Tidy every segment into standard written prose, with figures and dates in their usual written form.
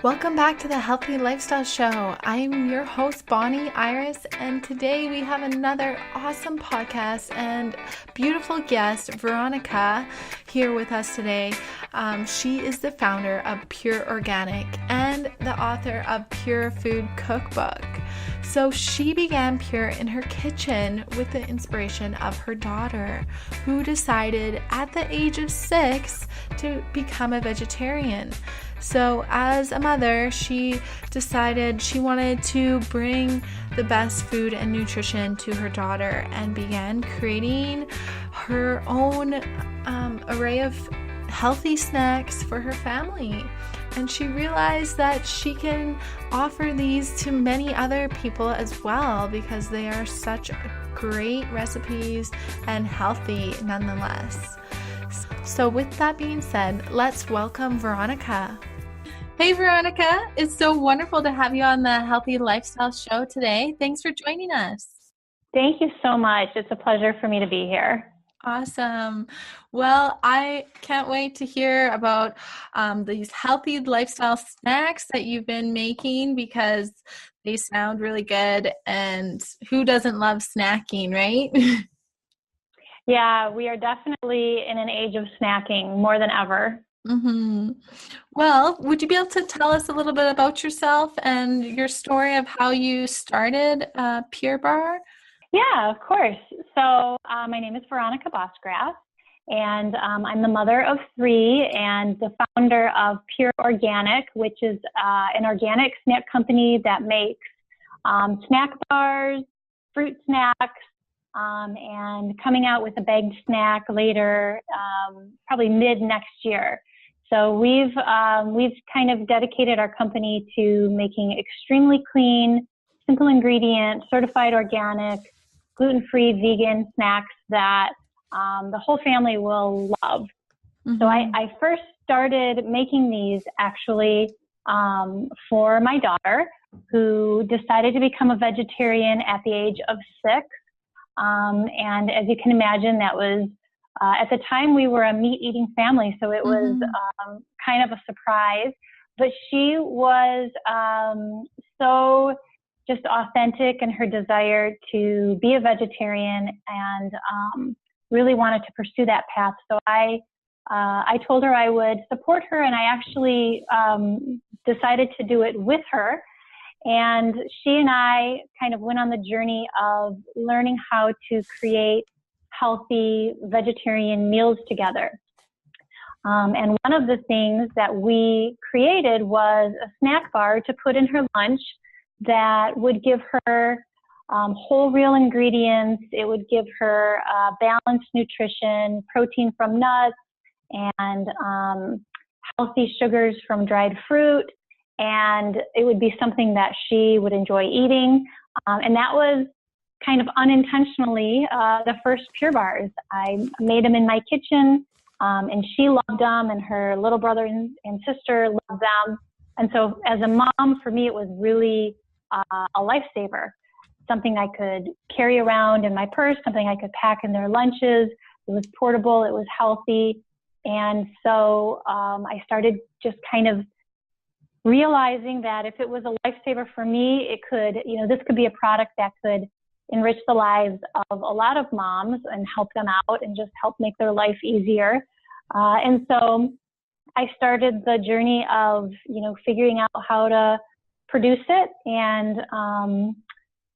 Welcome back to the Healthy Lifestyle Show. I'm your host, Bonnie Iris, and today we have another awesome podcast and beautiful guest, Veronica, here with us today. She is the founder of Pure Organic and the author of Pure Food Cookbook. So she began Pure in her kitchen with the inspiration of her daughter, who decided at the age of 6 to become a vegetarian. So as a mother, she decided she wanted to bring the best food and nutrition to her daughter and began creating her own array of healthy snacks for her family. And she realized that she can offer these to many other people as well because they are such great recipes and healthy nonetheless. So with that being said, let's welcome Veronica. Hey Veronica, it's so wonderful to have you on the Healthy Lifestyle Show today. Thanks for joining us. Thank you so much. It's a pleasure for me to be here. Awesome. Well, I can't wait to hear about these healthy lifestyle snacks that you've been making because they sound really good. And who doesn't love snacking, right? Yeah, we are definitely in an age of snacking more than ever. Mm-hmm. Well, would you be able to tell us a little bit about yourself and your story of how you started Pure Bar? Yeah, of course. So my name is Veronica Bosgraaf, and I'm the mother of 3 and the founder of Pure Organic, which is an organic snack company that makes snack bars, fruit snacks, and coming out with a bagged snack later, probably mid next year. So we've kind of dedicated our company to making extremely clean, simple ingredient, certified organic, gluten-free, vegan snacks that the whole family will love. Mm-hmm. So I first started making these actually for my daughter, who decided to become a vegetarian at the age of 6. And as you can imagine, that was at the time we were a meat-eating family, so it was kind of a surprise. But she was so just authentic in her desire to be a vegetarian and really wanted to pursue that path. So I told her I would support her, and I actually decided to do it with her. And she and I kind of went on the journey of learning how to create healthy vegetarian meals together. And one of the things that we created was a snack bar to put in her lunch that would give her whole real ingredients. It would give her balanced nutrition, protein from nuts, and healthy sugars from dried fruit. And it would be something that she would enjoy eating. And that was kind of unintentionally the first Pure Bars. I made them in my kitchen, and she loved them, and her little brother and sister loved them. And so as a mom, for me, it was really a lifesaver, something I could carry around in my purse, something I could pack in their lunches. It was portable, it was healthy. And so I started just kind of realizing that if it was a lifesaver for me, it could, this could be a product that could enrich the lives of a lot of moms and help them out and just help make their life easier. And so I started the journey of, figuring out how to produce it and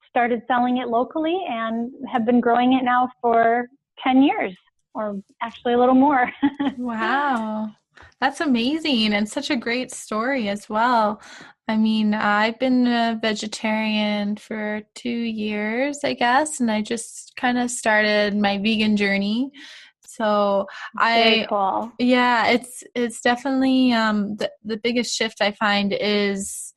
started selling it locally and have been growing it now for 10 years or actually a little more. Wow. That's amazing and such a great story as well. I mean, I've been a vegetarian for 2 years, I guess, and I just kind of started my vegan journey. So Very cool. Yeah, it's definitely the biggest shift I find is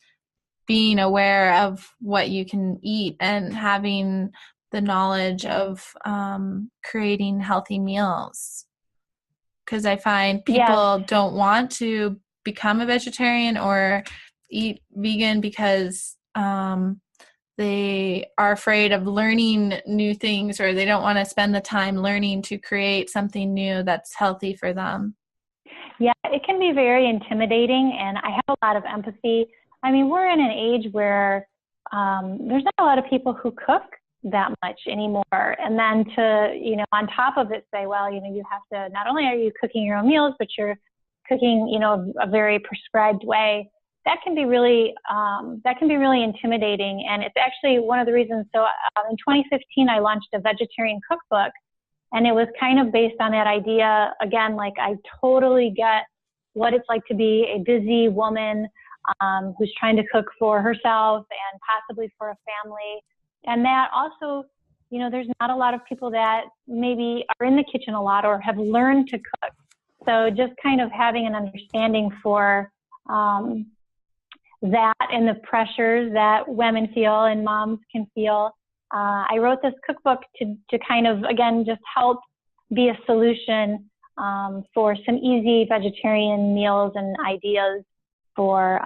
being aware of what you can eat and having the knowledge of creating healthy meals. Because I find people don't want to become a vegetarian or eat vegan because they are afraid of learning new things, or they don't want to spend the time learning to create something new that's healthy for them. Yeah, it can be very intimidating, and I have a lot of empathy. I mean, we're in an age where there's not a lot of people who cook that much anymore. And then to, on top of it, say, well, you have to, not only are you cooking your own meals, but you're cooking, a very prescribed way. That can be really intimidating. And it's actually one of the reasons. So in 2015, I launched a vegetarian cookbook. And it was kind of based on that idea, again, like I totally get what it's like to be a busy woman who's trying to cook for herself and possibly for a family. And that also, there's not a lot of people that maybe are in the kitchen a lot or have learned to cook. So just kind of having an understanding for that and the pressures that women feel and moms can feel. I wrote this cookbook to kind of, again, just help be a solution for some easy vegetarian meals and ideas for,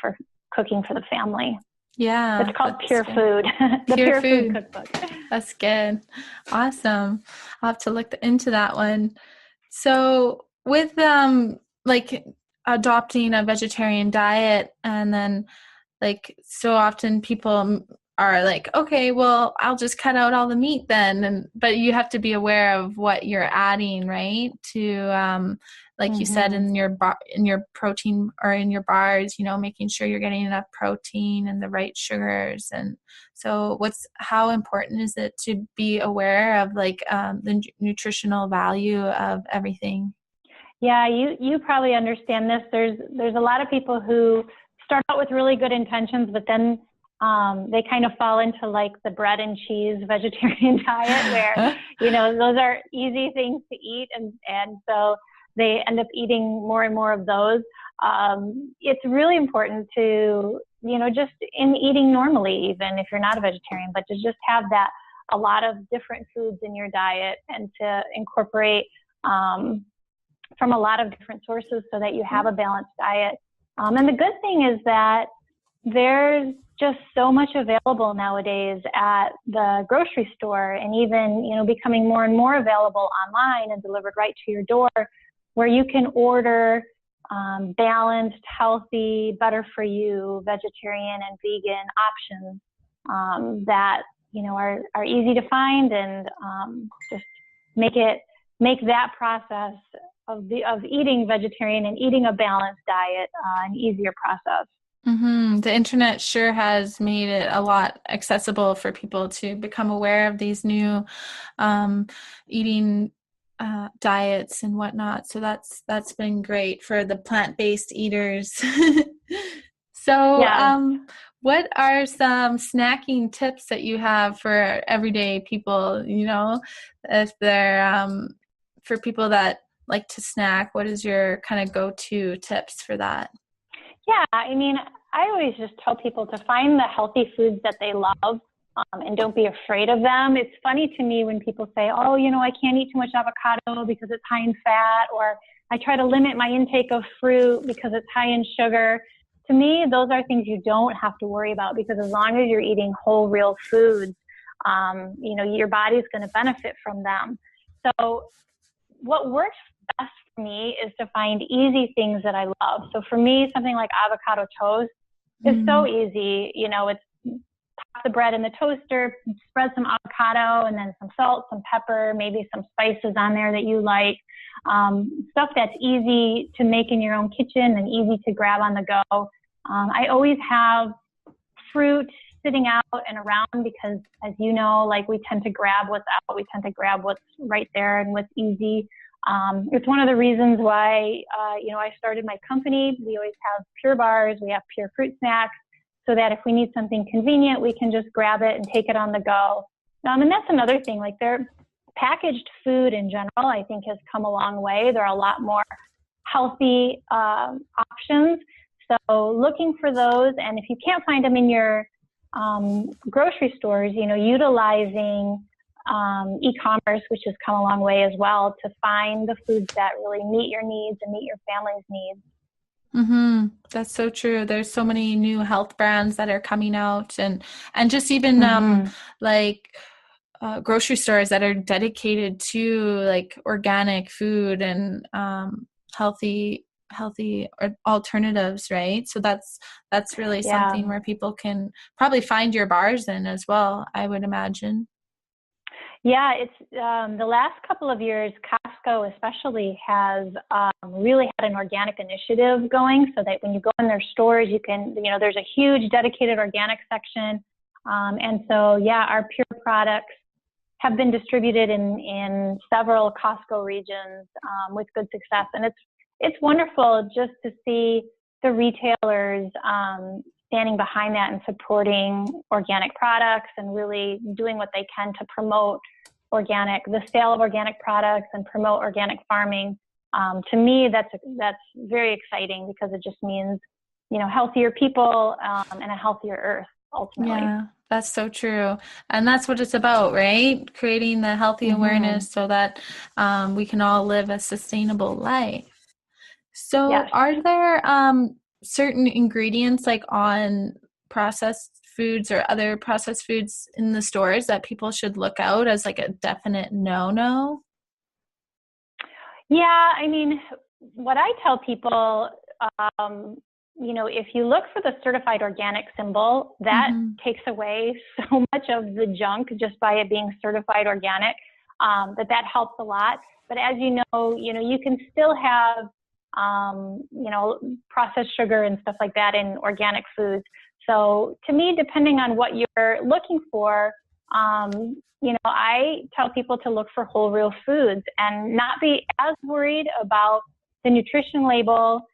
for cooking for the family. Yeah. It's called Pure Food, the Pure Food Cookbook. That's good. Awesome. I'll have to look into that one. So with like adopting a vegetarian diet, and then like so often people are like, okay, well, I'll just cut out all the meat then. But you have to be aware of what you're adding, right? To like you said in your protein or in your bars, making sure you're getting enough protein and the right sugars. And so how important is it to be aware of like the nutritional value of everything? Yeah, you probably understand this. There's a lot of people who start out with really good intentions, but then they kind of fall into like the bread and cheese vegetarian diet where, those are easy things to eat. And so they end up eating more and more of those. It's really important to, just in eating normally, even if you're not a vegetarian, but to just have a lot of different foods in your diet and to incorporate from a lot of different sources so that you have a balanced diet. And the good thing is that there's just so much available nowadays at the grocery store, and even, becoming more and more available online and delivered right to your door, where you can order balanced, healthy, better for you, vegetarian and vegan options that, are easy to find, and just make that process of eating vegetarian and eating a balanced diet an easier process. Mm-hmm. The internet sure has made it a lot accessible for people to become aware of these new eating diets and whatnot. So that's been great for the plant-based eaters. So yeah. What are some snacking tips that you have for everyday people, if they're for people that like to snack, what is your kind of go-to tips for that? Yeah, I mean, I always just tell people to find the healthy foods that they love and don't be afraid of them. It's funny to me when people say, oh, I can't eat too much avocado because it's high in fat, or I try to limit my intake of fruit because it's high in sugar. To me, those are things you don't have to worry about, because as long as you're eating whole, real foods, your body's going to benefit from them. So what works best for me is to find easy things that I love. So for me, something like avocado toast is so easy. It's pop the bread in the toaster, spread some avocado, and then some salt, some pepper, maybe some spices on there that you like. Stuff that's easy to make in your own kitchen and easy to grab on the go. I always have fruit sitting out and around because, as you know, like we tend to grab what's out. We tend to grab what's right there and what's easy. It's one of the reasons why, I started my company. We always have Pure Bars. We have Pure Fruit Snacks, so that if we need something convenient, we can just grab it and take it on the go. And that's another thing, like their packaged food in general, I think has come a long way. There are a lot more healthy options. So looking for those, and if you can't find them in your grocery stores, utilizing e-commerce, which has come a long way as well, to find the foods that really meet your needs and meet your family's needs. Mm-hmm. That's so true. There's so many new health brands that are coming out, and just even grocery stores that are dedicated to like organic food and healthy alternatives, right? So that's really Yeah. something where people can probably find your bars in as well, I would imagine. Yeah, it's the last couple of years, Costco especially has really had an organic initiative going, so that when you go in their stores, you can, there's a huge dedicated organic section. And so, yeah, our Pure products have been distributed in several Costco regions with good success. And it's wonderful just to see the retailers standing behind that and supporting organic products and really doing what they can to promote the sale of organic products and promote organic farming. To me, that's very exciting, because it just means, healthier people and a healthier earth ultimately. Yeah, that's so true. And that's what it's about, right? Creating the healthy awareness so that we can all live a sustainable life. So Yes. are there certain ingredients like on processed foods or other processed foods in the stores that people should look out as like a definite no-no? Yeah, I mean, what I tell people, if you look for the certified organic symbol, that takes away so much of the junk just by it being certified organic, that helps a lot. But as you know, you can still have, processed sugar and stuff like that in organic foods. So to me, depending on what you're looking for, I tell people to look for whole real foods and not be as worried about the nutrition label.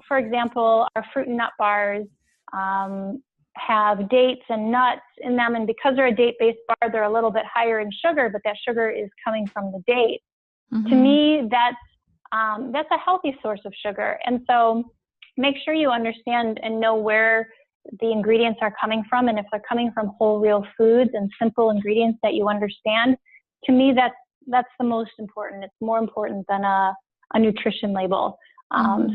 For example, our fruit and nut bars have dates and nuts in them, and because they're a date-based bar, they're a little bit higher in sugar, but that sugar is coming from the date. To me, that's a healthy source of sugar. And so make sure you understand and know where the ingredients are coming from, and if they're coming from whole real foods and simple ingredients that you understand. To me, that's the most important. It's more important than a nutrition label.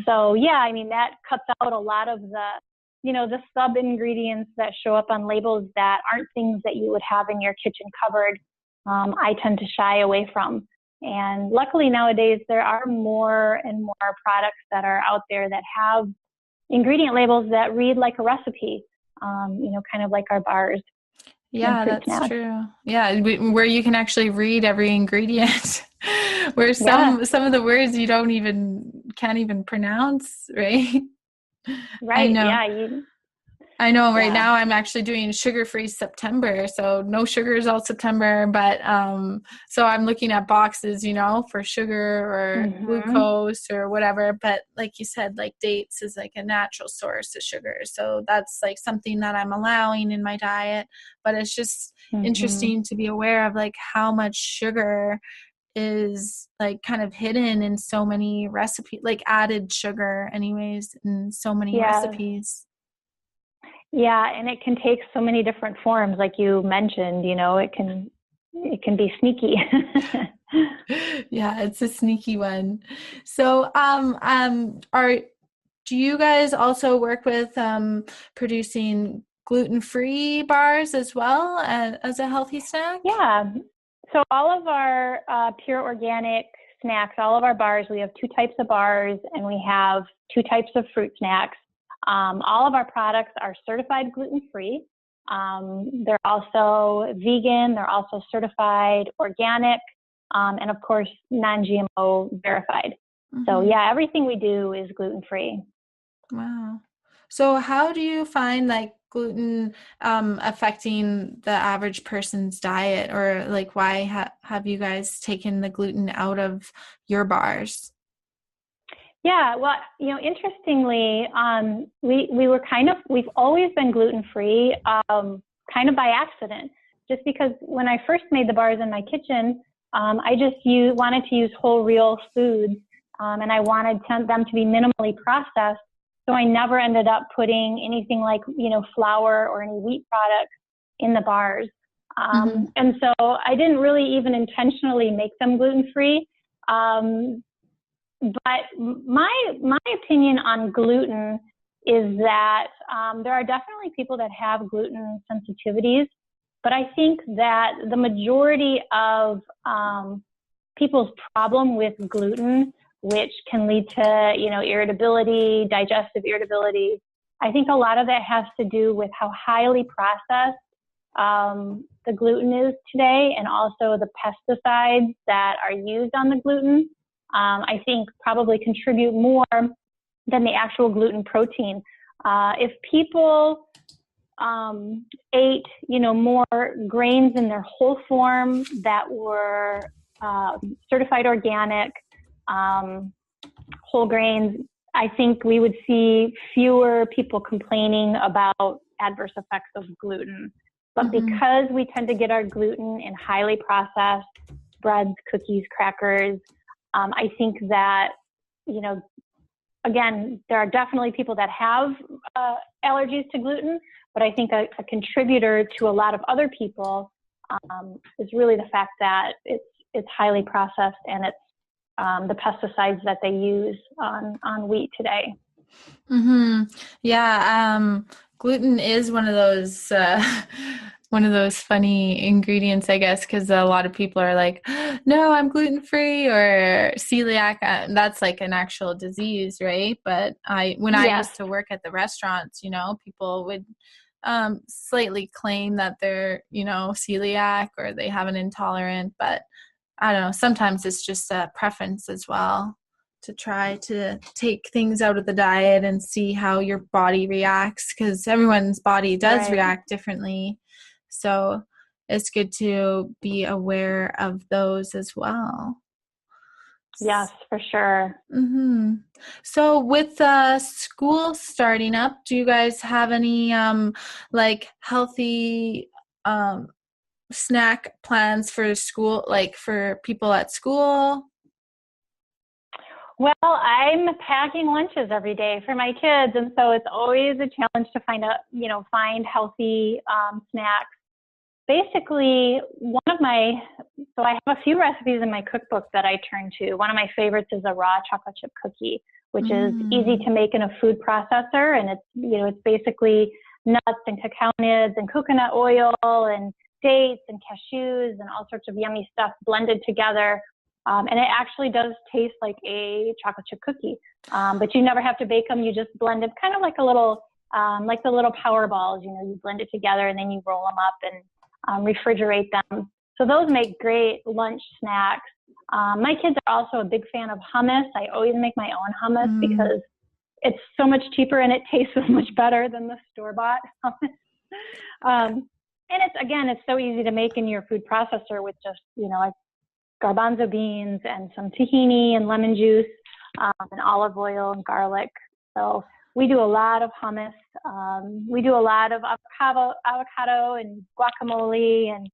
So yeah, I mean, that cuts out a lot of the sub ingredients that show up on labels that aren't things that you would have in your kitchen cupboard. I tend to shy away from. And luckily nowadays there are more and more products that are out there that have ingredient labels that read like a recipe, kind of like our bars. Yeah, that's true. Yeah, where you can actually read every ingredient, where some of the words you can't even pronounce, right? Right. I know. Yeah. I know right now I'm actually doing sugar-free September, so no sugars all September, but so I'm looking at boxes, for sugar or glucose or whatever, but like you said, like dates is like a natural source of sugar. So that's like something that I'm allowing in my diet, but it's just interesting to be aware of like how much sugar is like kind of hidden in so many recipes, like added sugar anyways, in so many recipes. Yeah, and it can take so many different forms, like you mentioned. It can be sneaky. Yeah, it's a sneaky one. So, do you guys also work with producing gluten-free bars as well as a healthy snack? Yeah. So all of our pure organic snacks, all of our bars, we have 2 types of bars, and we have 2 types of fruit snacks. All of our products are certified gluten-free. They're also vegan. They're also certified organic, and of course, non-GMO verified. So yeah, everything we do is gluten-free. Wow. So how do you find like gluten affecting the average person's diet, or like why have you guys taken the gluten out of your bars? Yeah, well, interestingly, we've always been gluten-free, kind of by accident, just because when I first made the bars in my kitchen, I just wanted to use whole real foods, and I wanted them to be minimally processed. So I never ended up putting anything like, flour or any wheat products in the bars. And so I didn't really even intentionally make them gluten-free. But my opinion on gluten is that there are definitely people that have gluten sensitivities, but I think that the majority of people's problem with gluten which can lead to, irritability, digestive irritability. I think a lot of that has to do with how highly processed the gluten is today, and also the pesticides that are used on the gluten. I think probably contribute more than the actual gluten protein. If people ate, more grains in their whole form that were certified organic, whole grains, I think we would see fewer people complaining about adverse effects of gluten. But because we tend to get our gluten in highly processed breads, cookies, crackers, I think that, again, there are definitely people that have allergies to gluten, but I think a contributor to a lot of other people is really the fact that it's highly processed, and it's the pesticides that they use on wheat today. Yeah, gluten is one of those funny ingredients, I guess, because a lot of people are like, no, I'm gluten-free or celiac. That's like an actual disease, right? But when I used to work at the restaurants, people would slightly claim that they're, celiac or they have an intolerant, but I don't know, sometimes it's just a preference as well, to try to take things out of the diet and see how your body reacts, because everyone's body does react differently. So it's good to be aware of those as well. Yes, for sure. So with school starting up, do you guys have any healthy snack plans for school, like for people at school? Well, I'm packing lunches every day for my kids, and so it's always a challenge to find healthy snacks. Basically, so I have a few recipes in my cookbook that I turn to. One of my favorites is a raw chocolate chip cookie, which is easy to make in a food processor, and it's basically nuts and cacao nibs and coconut oil and dates and cashews and all sorts of yummy stuff blended together. And it actually does taste like a chocolate chip cookie, but you never have to bake them. You just blend it kind of like a little, like the little power balls, you blend it together and then you roll them up and refrigerate them. So those make great lunch snacks. My kids are also a big fan of hummus. I always make my own hummus because it's so much cheaper and it tastes so much better than the store-bought hummus. And it's so easy to make in your food processor with just, like garbanzo beans and some tahini and lemon juice and olive oil and garlic. So we do a lot of hummus. We do a lot of avocado and guacamole, and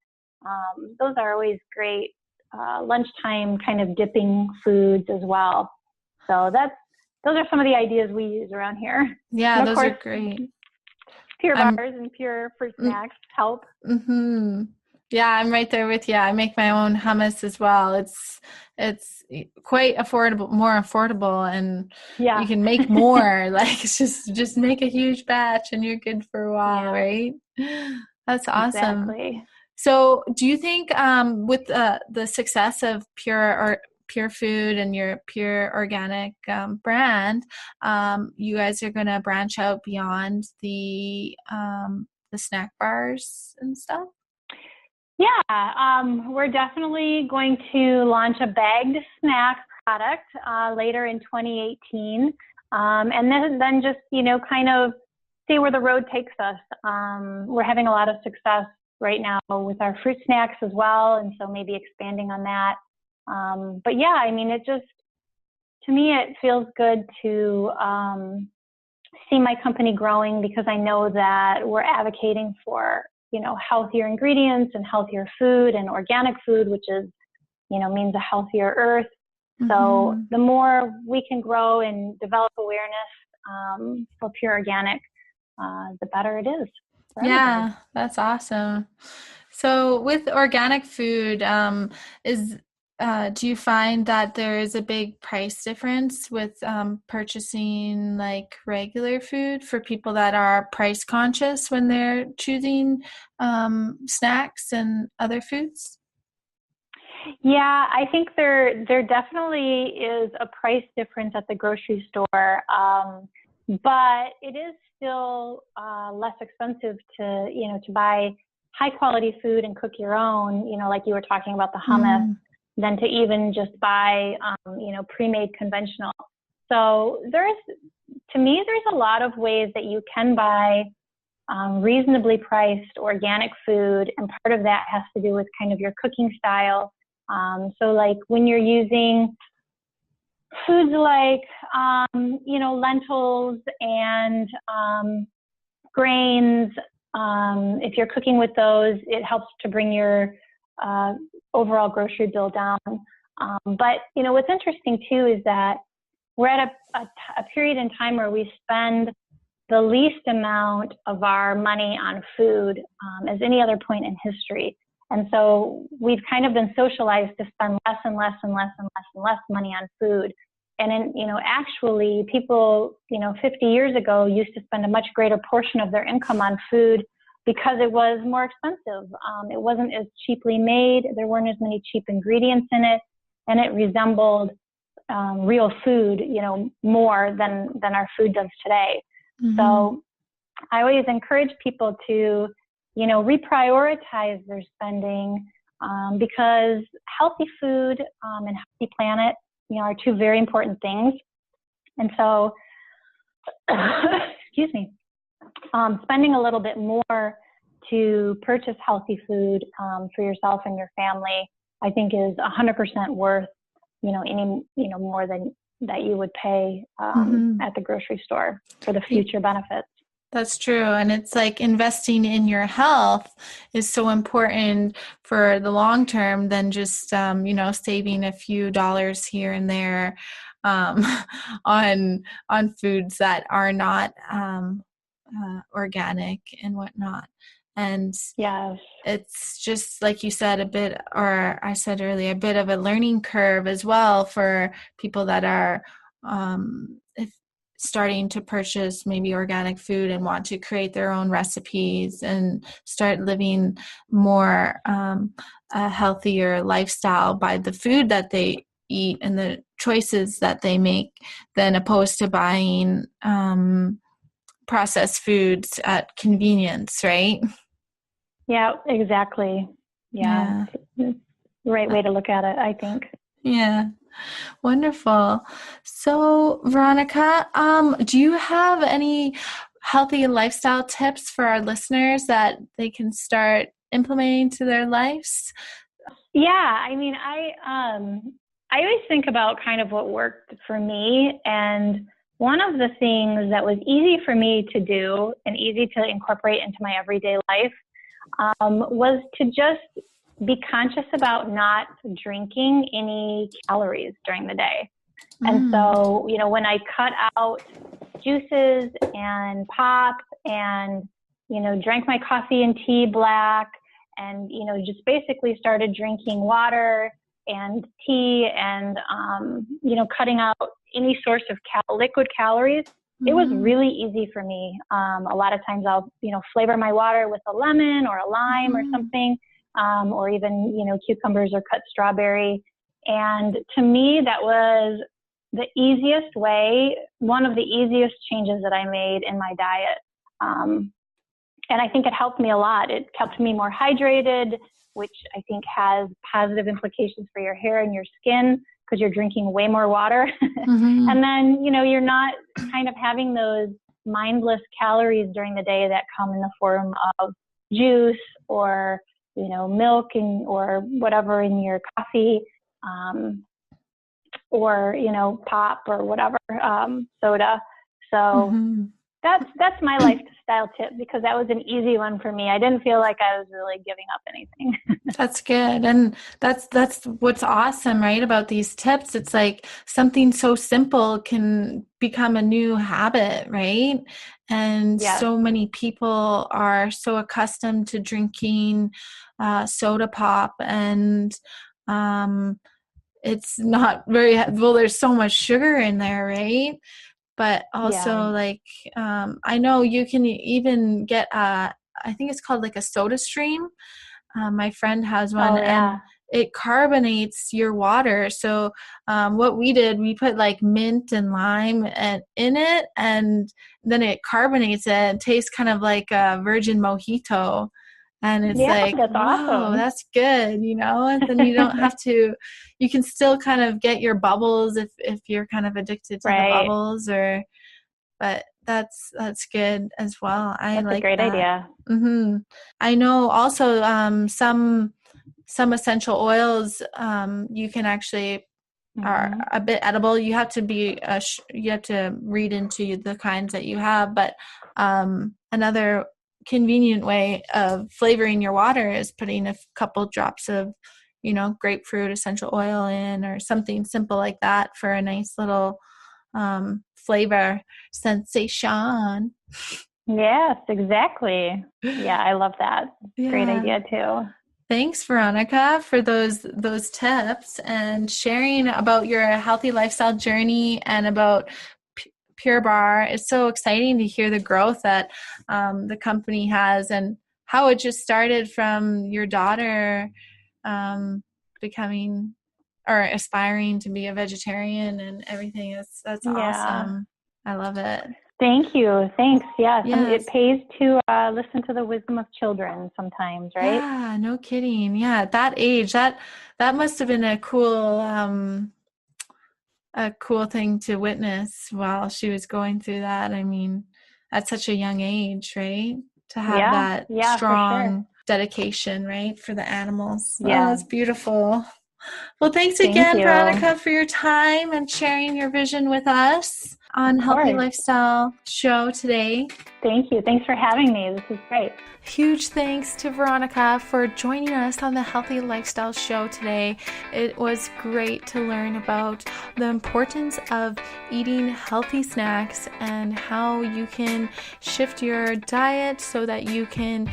those are always great lunchtime kind of dipping foods as well. So those are some of the ideas we use around here. Yeah, and those course, are great. Pure bars and pure fruit snacks help. Yeah, I'm right there with you. I make my own hummus as well. It's quite affordable, more affordable, and you can make more. Like it's just make a huge batch and you're good for a while, right? That's awesome. Exactly. So, do you think with the success of Pure Food and your Pure Organic brand, you guys are going to branch out beyond the snack bars and stuff? Yeah, we're definitely going to launch a bagged snack product later in 2018, and then just kind of see where the road takes us. We're having a lot of success right now with our fruit snacks as well, and so maybe expanding on that. But yeah, I mean, to me, it feels good to see my company growing, because I know that we're advocating for healthier ingredients and healthier food and organic food, which is, means a healthier earth. So the more we can grow and develop awareness for pure organic, the better it is. Yeah, that's awesome. So with organic food, do you find that there is a big price difference with purchasing like regular food for people that are price conscious when they're choosing snacks and other foods? Yeah, I think there definitely is a price difference at the grocery store, but it is still less expensive to to buy high quality food and cook your own. Like you were talking about the hummus, Mm, than to even just buy pre-made conventional. So to me, there's a lot of ways that you can buy reasonably priced organic food, and part of that has to do with kind of your cooking style. So like when you're using foods like lentils and grains, if you're cooking with those, it helps to bring your uh, overall grocery bill down. But what's interesting too is that we're at a period in time where we spend the least amount of our money on food as any other point in history. And so we've kind of been socialized to spend less and less and less and less and less money on food. And actually people, 50 years ago used to spend a much greater portion of their income on food because it was more expensive. It wasn't as cheaply made. There weren't as many cheap ingredients in it, and it resembled real food, more than our food does today. mm-hmm. So I always encourage people to, reprioritize their spending because healthy food and healthy planet, are two very important things. And so, excuse me, spending a little bit more to purchase healthy food for yourself and your family, I think is 100% worth, any, more than that you would pay at the grocery store for the future benefits. That's true. And it's like investing in your health is so important for the long term than just, saving a few dollars here and there on foods that are not organic and whatnot. And yes, it's just like you said, or I said earlier, a bit of a learning curve as well for people that are starting to purchase maybe organic food and want to create their own recipes and start living more a healthier lifestyle by the food that they eat and the choices that they make, than opposed to buying processed foods at convenience, right? Yeah, exactly. Yeah. Right way to look at it, I think. Yeah. Wonderful. So, Veronica, do you have any healthy lifestyle tips for our listeners that they can start implementing to their lives? Yeah, I mean, I always think about kind of what worked for me, and one of the things that was easy for me to do and easy to incorporate into my everyday life was to just be conscious about not drinking any calories during the day. And so, when I cut out juices and pop and, drank my coffee and tea black and, just basically started drinking water and tea and, cutting out any source of liquid calories, it was really easy for me. A lot of times I'll, flavor my water with a lemon or a lime or something, or even, cucumbers or cut strawberry. And to me, that was the easiest way, one of the easiest changes that I made in my diet. And I think it helped me a lot. It kept me more hydrated, which I think has positive implications for your hair and your skin because you're drinking way more water. And then, you're not kind of having those mindless calories during the day that come in the form of juice or, milk or whatever in your coffee, or, pop or whatever, soda. So that's my lifestyle tip, because that was an easy one for me. I didn't feel like I was really giving up anything. That's good. And that's what's awesome, right, about these tips. It's like something so simple can become a new habit, right? And so many people are so accustomed to drinking soda pop, and it's not very well. There's so much sugar in there, right? But also, like, I know you can even get I think it's called like a soda stream. My friend has one, and it carbonates your water. So what we did, we put like mint and lime in it, and then it carbonates it. It tastes kind of like a virgin mojito. And it's like, that's whoa, awesome. that's good, And then you don't have to, you can still kind of get your bubbles if you're kind of addicted to the Right. bubbles, but that's good as well. I That's a like great that. idea. I know also some essential oils you can actually are a bit edible. You have to be you have to read into the kinds that you have, but another convenient way of flavoring your water is putting a couple drops of grapefruit essential oil in, or something simple like that for a nice little flavor sensation. Yes, exactly. Yeah, I love that. Yeah. Great idea too. Thanks, Veronica, for those tips and sharing about your healthy lifestyle journey and about Pure Barre. It's so exciting to hear the growth that the company has, and how it just started from your daughter becoming or aspiring to be a vegetarian and everything. That's awesome. I love it. Thank you. Thanks. Yes. Yes. It pays to listen to the wisdom of children sometimes, right? Yeah, no kidding. Yeah, at that age, that must have been a cool thing to witness while she was going through that. I mean, at such a young age, right? To have that strong dedication, right, for the animals. Yeah. Oh, that's beautiful. Well, thanks again, Veronica, for your time and sharing your vision with us on Healthy Lifestyle Show today. Thank you. Thanks for having me. This is great. Huge thanks to Veronica for joining us on the Healthy Lifestyle Show today. It was great to learn about the importance of eating healthy snacks and how you can shift your diet so that you can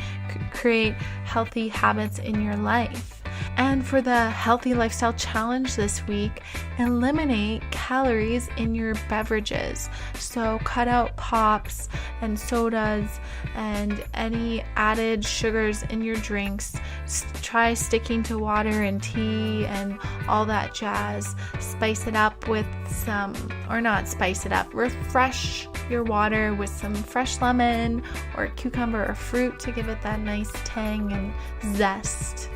create healthy habits in your life. And for the Healthy Lifestyle Challenge this week, eliminate calories in your beverages. So cut out pops and sodas and any added sugars in your drinks. Try sticking to water and tea and all that jazz. Spice it up with refresh your water with some fresh lemon or cucumber or fruit to give it that nice tang and zest.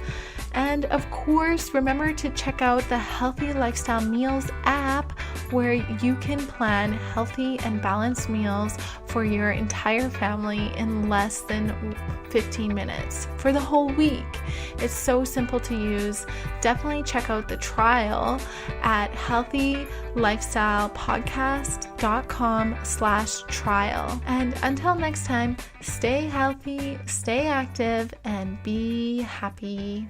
And of course, remember to check out the Healthy Lifestyle Meals app, where you can plan healthy and balanced meals for your entire family in less than 15 minutes for the whole week. It's so simple to use. Definitely check out the trial at healthylifestylepodcast.com/trial. And until next time, stay healthy, stay active, and be happy.